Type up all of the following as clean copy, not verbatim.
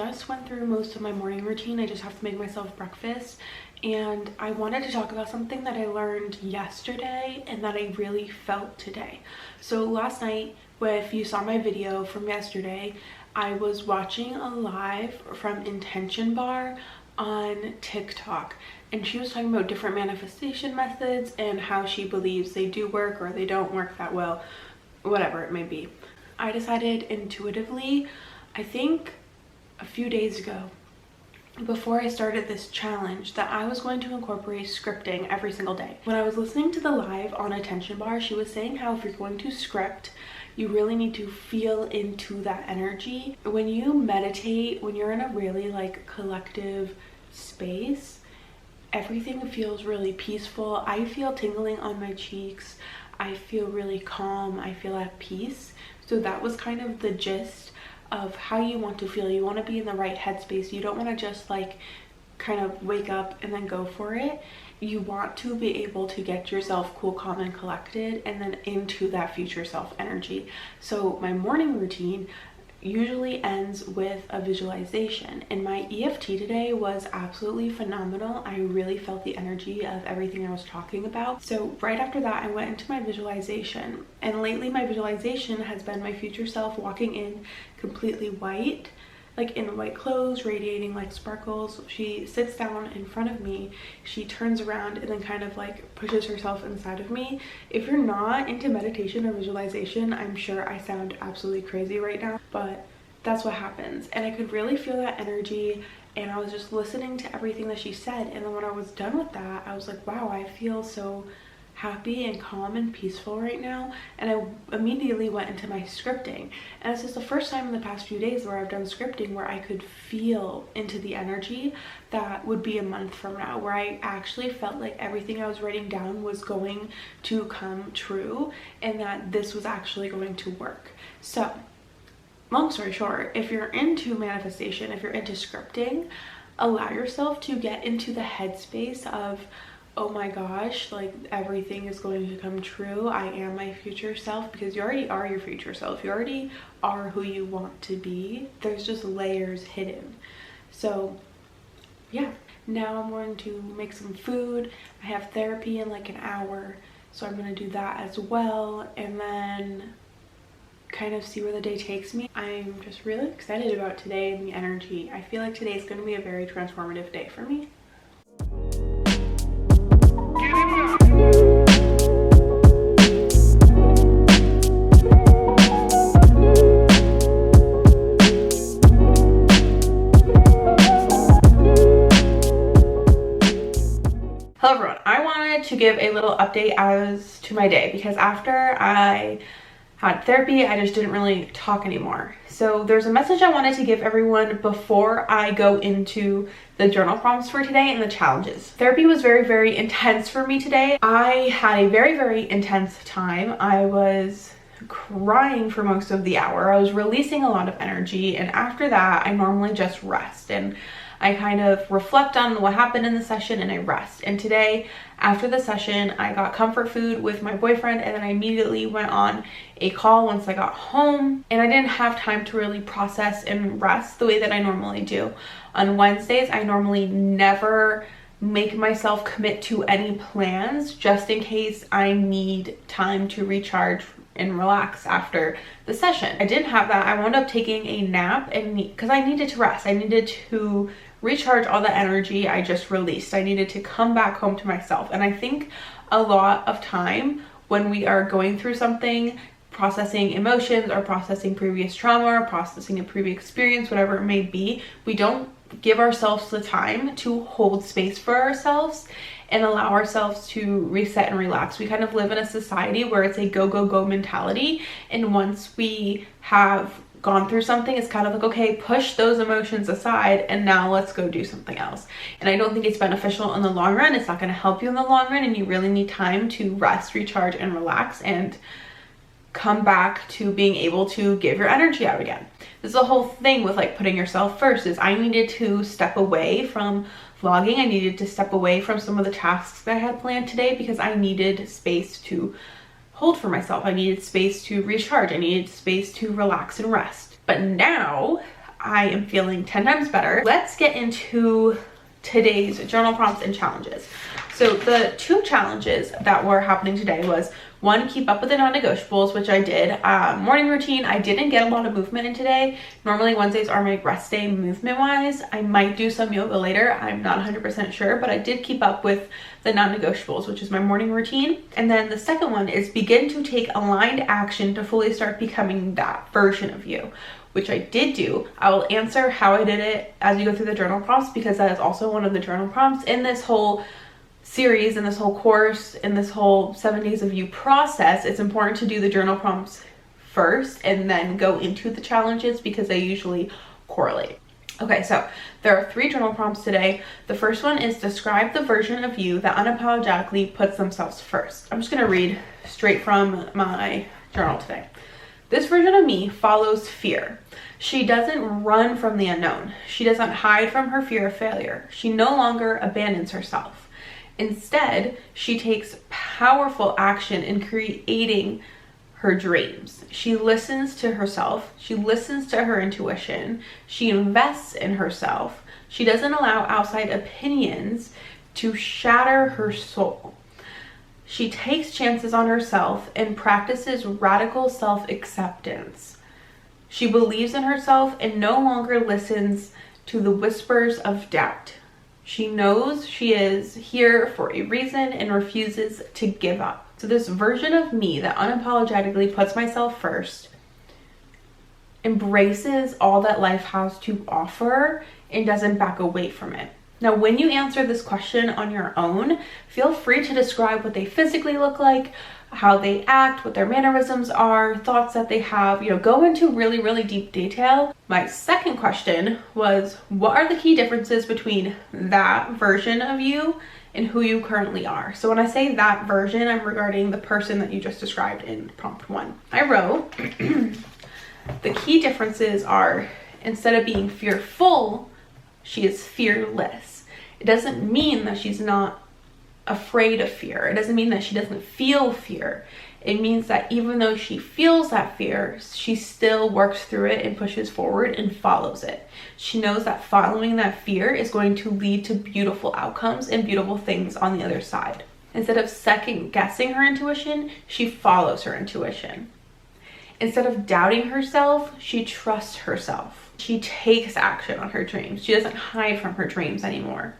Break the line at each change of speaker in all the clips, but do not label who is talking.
just went through most of my morning routine. I just have to make myself breakfast, and I wanted to talk about something that I learned yesterday and that I really felt today. So last night, if you saw my video from yesterday, I was watching a live from Intention Bar on TikTok, and she was talking about different manifestation methods and how she believes they do work or they don't work that well, whatever it may be. I decided intuitively, I think a few days ago, before I started this challenge, that I was going to incorporate scripting every single day. When I was listening to the live on Attention Bar, she was saying how if you're going to script, you really need to feel into that energy. When you meditate, when you're in a really like collective space, everything feels really peaceful. I feel tingling on my cheeks. I feel really calm. I feel at peace. So that was kind of the gist of how you want to feel. You want to be in the right headspace. You don't want to just like kind of wake up and then go for it. You want to be able to get yourself cool, calm, and collected, and then into that future self energy. So my morning routine usually ends with a visualization, and my EFT today was absolutely phenomenal. I really felt the energy of everything I was talking about. So right after that, I went into my visualization, and lately my visualization has been my future self walking in completely white, like in white clothes, radiating like sparkles. She sits down in front of me, she turns around and then kind of like pushes herself inside of me. If you're not into meditation or visualization, I'm sure I sound absolutely crazy right now, but that's what happens. And I could really feel that energy, and I was just listening to everything that she said. And then when I was done with that, I was like, wow, I feel so happy and calm and peaceful right now. And I immediately went into my scripting, and it's just the first time in the past few days where I've done scripting where I could feel into the energy that would be a month from now, where I actually felt like everything I was writing down was going to come true and that this was actually going to work. So long story short, if you're into manifestation, if you're into scripting, allow yourself to get into the headspace of, oh my gosh, like everything is going to come true. I am my future self, because you already are your future self. You already are who you want to be. There's just layers hidden. So yeah, now I'm going to make some food. I have therapy in like an hour, so I'm going to do that as well, and then kind of see where the day takes me. I'm just really excited about today and the energy. I feel like today is going to be a very transformative day for me. Hello everyone, I wanted to give a little update as to my day, because after I had therapy, I just didn't really talk anymore. So there's a message I wanted to give everyone before I go into the journal prompts for today and the challenges. Therapy was very, very intense for me today. I had a very, very intense time. I was crying for most of the hour. I was releasing a lot of energy, and after that, I normally just rest and I kind of reflect on what happened in the session and I rest. And today, after the session, I got comfort food with my boyfriend, and then I immediately went on a call once I got home, and I didn't have time to really process and rest the way that I normally do. On Wednesdays, I normally never make myself commit to any plans, just in case I need time to recharge and relax after the session. I didn't have that. I wound up taking a nap, and because I needed to rest, I needed to recharge all the energy I just released. I needed to come back home to myself. And I think a lot of time when we are going through something, processing emotions or processing previous trauma or processing a previous experience, whatever it may be, we don't give ourselves the time to hold space for ourselves and allow ourselves to reset and relax. We kind of live in a society where it's a go, go, go mentality. And once we have gone through something, it's kind of like, okay, push those emotions aside and now let's go do something else. And I don't think it's beneficial in the long run. It's not going to help you in the long run, and you really need time to rest, recharge, and relax and come back to being able to give your energy out again. This is the whole thing with like putting yourself first. Is I needed to step away from vlogging. I needed to step away from some of the tasks that I had planned today because I needed space to hold for myself. I needed space to recharge. I needed space to relax and rest. But now I am feeling 10 times better. Let's get into today's journal prompts and challenges. So the 2 challenges that were happening today was, 1, keep up with the non-negotiables, which I did. Morning routine, I didn't get a lot of movement in today. Normally Wednesdays are my rest day movement wise. I might do some yoga later, I'm not 100% sure, but I did keep up with the non-negotiables, which is my morning routine. And then the second one is begin to take aligned action to fully start becoming that version of you, which I did do. I will answer how I did it as you go through the journal prompts, because that is also one of the journal prompts in this whole series, in this whole course, in this whole 7 days of you process. It's important to do the journal prompts first and then go into the challenges, because they usually correlate. Okay, so there are 3 journal prompts today. The first one is describe the version of you that unapologetically puts themselves first. I'm just gonna read straight from my journal today. This version of me follows fear. She doesn't run from the unknown. She doesn't hide from her fear of failure. She no longer abandons herself. Instead, she takes powerful action in creating her dreams. She listens to herself. She listens to her intuition. She invests in herself. She doesn't allow outside opinions to shatter her soul. She takes chances on herself and practices radical self-acceptance. She believes in herself and no longer listens to the whispers of doubt. She knows she is here for a reason and refuses to give up. So this version of me that unapologetically puts myself first embraces all that life has to offer and doesn't back away from it. Now, when you answer this question on your own, feel free to describe what they physically look like, how they act, what their mannerisms are, thoughts that they have, go into really, really deep detail. My second question was, what are the key differences between that version of you and who you currently are? So when I say that version, I'm regarding the person that you just described in prompt 1. I wrote, the key differences are, instead of being fearful, she is fearless. It doesn't mean that she's not afraid of fear. It doesn't mean that she doesn't feel fear. It means that even though she feels that fear, she still works through it and pushes forward and follows it. She knows that following that fear is going to lead to beautiful outcomes and beautiful things on the other side. Instead of second guessing her intuition, she follows her intuition. Instead of doubting herself, she trusts herself. She takes action on her dreams. She doesn't hide from her dreams anymore.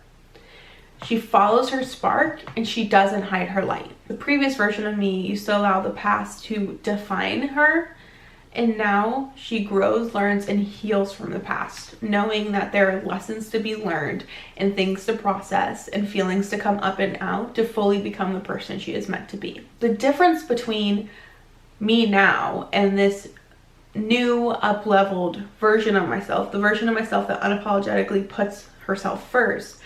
She follows her spark and she doesn't hide her light. The previous version of me used to allow the past to define her, and now she grows, learns, and heals from the past, knowing that there are lessons to be learned and things to process and feelings to come up and out to fully become the person she is meant to be. The difference between me now and this new up-leveled version of myself, the version of myself that unapologetically puts herself first,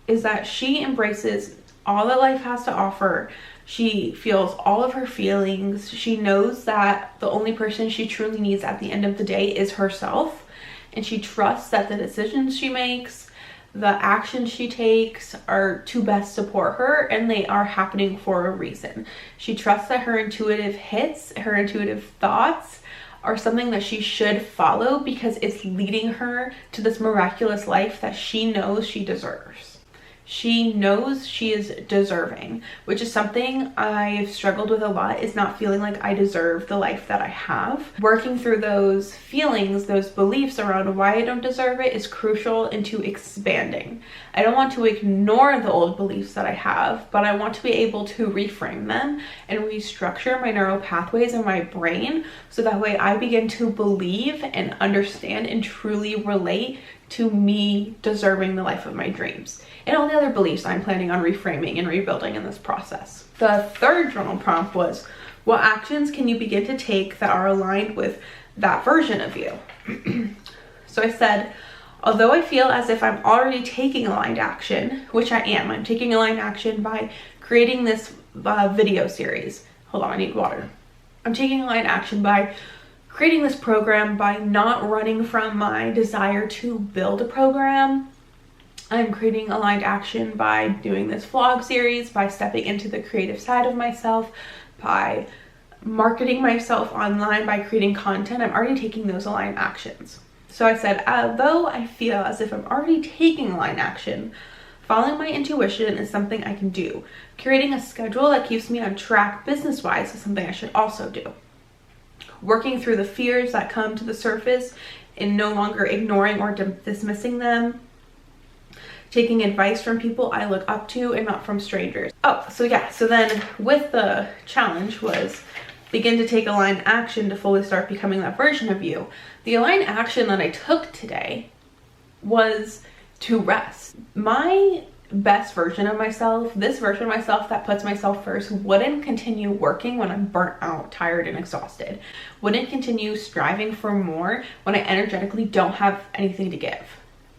is that she embraces all that life has to offer. She feels all of her feelings. She knows that the only person she truly needs at the end of the day is herself. And she trusts that the decisions she makes, the actions she takes are to best support her, and they are happening for a reason. She trusts that her intuitive hits, her intuitive thoughts are something that she should follow because it's leading her to this miraculous life that she knows she deserves. She knows she is deserving, which is something I've struggled with a lot, is not feeling like I deserve the life that I have. Working through those feelings, those beliefs around why I don't deserve it is crucial into expanding. I don't want to ignore the old beliefs that I have, but I want to be able to reframe them and restructure my neural pathways in my brain so that way I begin to believe and understand and truly relate to me deserving the life of my dreams and all the other beliefs I'm planning on reframing and rebuilding in this process. The third journal prompt was, what actions can you begin to take that are aligned with that version of you? So I said, although I feel as if I'm already taking aligned action, which I am, I'm taking aligned action by creating this video series. Hold on, I need water. I'm taking aligned action by creating this program, by not running from my desire to build a program. I'm creating aligned action by doing this vlog series, by stepping into the creative side of myself, by marketing myself online, by creating content. I'm already taking those aligned actions. So I said, although I feel as if I'm already taking aligned action, following my intuition is something I can do. Creating a schedule that keeps me on track business-wise is something I should also do. Working through the fears that come to the surface and no longer ignoring or dismissing them. Taking advice from people I look up to and not from strangers. Oh, so yeah, so then with the challenge was begin to take aligned action to fully start becoming that version of you. The aligned action that I took today was to rest. My best version of myself, this version of myself that puts myself first, wouldn't continue working when I'm burnt out, tired, and exhausted. Wouldn't continue striving for more when I energetically don't have anything to give.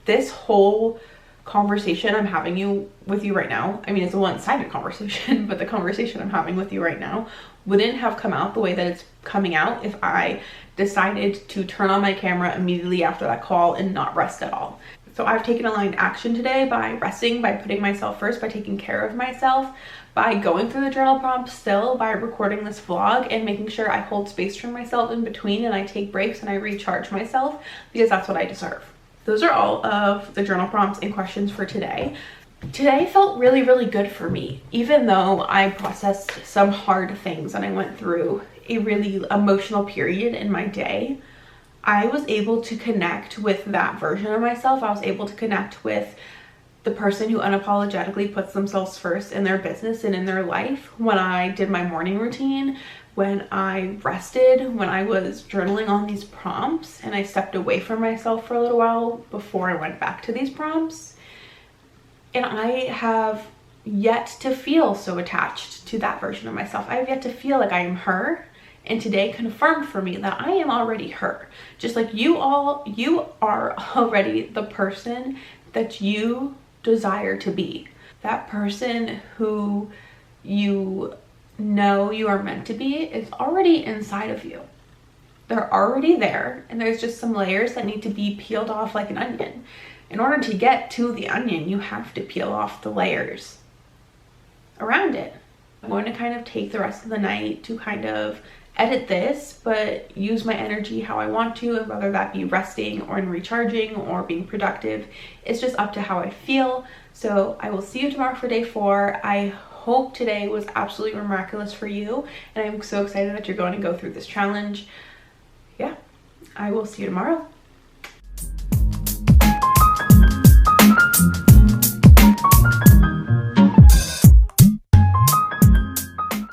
This whole conversation I'm having with you right now, I mean, it's a one-sided conversation, but the conversation I'm having with you right now wouldn't have come out the way that it's coming out if I decided to turn on my camera immediately after that call and not rest at all. So I've taken aligned action today by resting, by putting myself first, by taking care of myself, by going through the journal prompts still, by recording this vlog and making sure I hold space for myself in between and I take breaks and I recharge myself because that's what I deserve. Those are all of the journal prompts and questions for today. Today felt really, really good for me, even though I processed some hard things and I went through a really emotional period in my day. I was able to connect with that version of myself. I was able to connect with the person who unapologetically puts themselves first in their business and in their life when I did my morning routine, when I rested, when I was journaling on these prompts, and I stepped away from myself for a little while before I went back to these prompts. And I have yet to feel so attached to that version of myself. I have yet to feel like I am her. And today confirmed for me that I am already her. Just like you are already the person that you desire to be. That person who you know you are meant to be is already inside of you. They're already there, and there's just some layers that need to be peeled off like an onion. In order to get to the onion, you have to peel off the layers around it. I'm going to kind of take the rest of the night to kind of edit this, but use my energy how I want to, and whether that be resting or in recharging or being productive, it's just up to how I feel. So I will see you tomorrow for day 4. I hope today was absolutely miraculous for you, and I'm so excited that you're going to go through this challenge. Yeah, I will see you tomorrow.